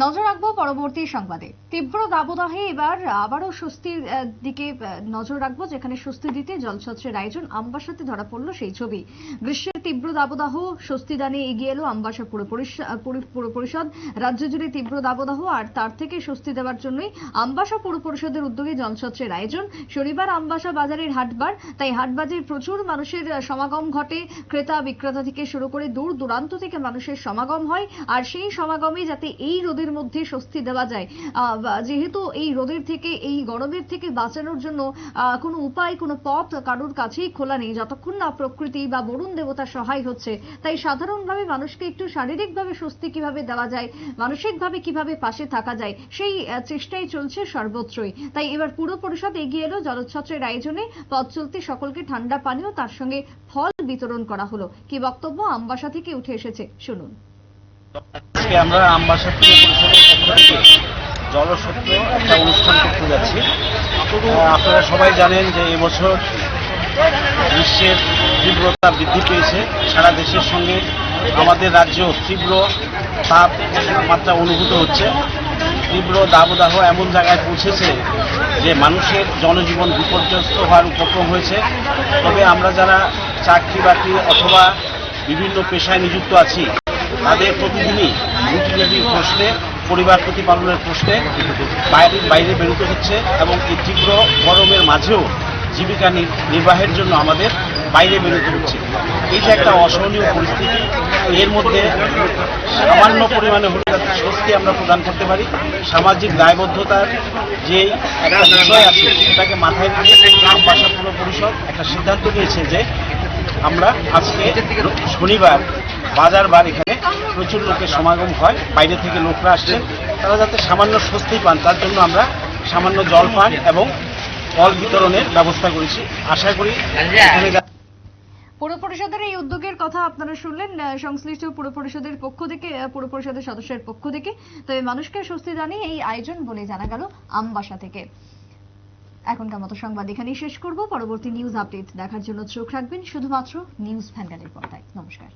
নজর রাখবো পরবর্তী সংবাদে। তীব্র দাবদাহে এবার আবারও স্বস্তির দিকে নজর রাখবো, যেখানে স্বস্তি দিতে জলছত্রের আয়োজন। আমবাসাতে ধরা পড়ল সেই ছবি। গ্রীষ্মের তীব্র দাবদাহ স্বস্তিদানে এগিয়ে এলো আমবাসা পুর পরিষদ। রাজ্য জুড়ে তীব্র দাবদাহ, আর তার থেকে স্বস্তি দেওয়ার জন্যই আমবাসা পুর পরিষদের উদ্যোগে জলছত্রের আয়োজন। শনিবার আমবাসা বাজারের হাটবার, তাই হাটবাজারে প্রচুর মানুষের সমাগম ঘটে। ক্রেতা বিক্রেতা থেকে শুরু করে দূর দূরান্ত থেকে মানুষের সমাগম হয়, আর সেই সমাগমে যাতে এই রোদের মধ্যে স্বস্তি দেওয়া যায়, যেহেতু এই রোদের থেকে, এই গরমের থেকে বাঁচানোর জন্য কোনো উপায়, কোনো পথ কারোর কাছেই খোলা নেই যতক্ষণ না প্রকৃতি বা বরুণ দেবতা সহায় হচ্ছে। তাই সাধারণভাবে মানুষকে একটু শারীরিকভাবে স্বস্তি কিভাবে দেওয়া যায়, মানসিকভাবে কিভাবে পাশে থাকা যায়, সেই চেষ্টাই চলছে সর্বত্রই। তাই এবার পুর পরিষদ এগিয়ে এলো জলছত্রের আয়োজনে। পথ চলতে সকলকে ঠান্ডা পানীয়, তার সঙ্গে ফল বিতরণ করা হলো। কি বক্তব্য আমবাসা থেকে উঠে এসেছে শুনুন। আমরা আমবাসা পুর পরিষদের পক্ষ থেকে জলছত্র একটা অনুষ্ঠান করতে যাচ্ছি। আপনারা সবাই জানেন যে এবছর গ্রীষ্মের তীব্রতা বৃদ্ধি পেয়েছে। সারা দেশের সঙ্গে আমাদের রাজ্যেও তীব্র তাপমাত্রা অনুভূত হচ্ছে। তীব্র দাবদাহ এমন জায়গায় পৌঁছেছে যে মানুষের জনজীবন বিপর্যস্ত হওয়ার উপক্রম হয়েছে। তবে আমরা যারা চাকরি বাকরি অথবা বিভিন্ন পেশায় নিযুক্ত আছি, তাদের প্রতিদিনই রুটি প্রশ্নে, পরিবার প্রতিপালনের প্রশ্নে বাইরে বেরোতে হচ্ছে, এবং এই তীব্র গরমের মাঝেও জীবিকা নির্বাহের জন্য আমাদের বাইরে বেরোতে হচ্ছে। এই যে একটা অসহনীয় পরিস্থিতি, এর মধ্যে সামান্য পরিমাণে হলে যাতে স্বস্তি আমরা প্রদান করতে পারি, সামাজিক দায়বদ্ধতার যে একটা বিষয় আছে সেটাকে মাথায় রেখে আমবাসা পুর পরিষদ একটা সিদ্ধান্ত নিয়েছে যে আমরা আজকে শনিবার বাজার বার, এখানে প্রচুর লোকের সমাগম হয়, বাইরে থেকে লোকরা আসছেন, তারা যাতে সামান্য স্বস্তি পান তার জন্য আমরা সামান্য জলপান এবং ফল বিতরণের ব্যবস্থা করেছি। আশা করি এখানে পুর পরিষদের এই উদ্যোগের কথা আপনারা শুনলেন সংশ্লিষ্ট পুর পরিষদের পক্ষ থেকে, পুর পরিষদের সদস্যের পক্ষ থেকে। তবে মানুষকে স্বস্তি জানিয়ে এই আয়োজন বলে জানা গেল আমবাসা থেকে। এখনকার মতো সংবাদ এখানেই শেষ করব। পরবর্তী নিউজ আপডেট দেখার জন্য চোখ রাখবেন শুধুমাত্র নিউজ ভ্যানগার্ডের পর্দায়। নমস্কার।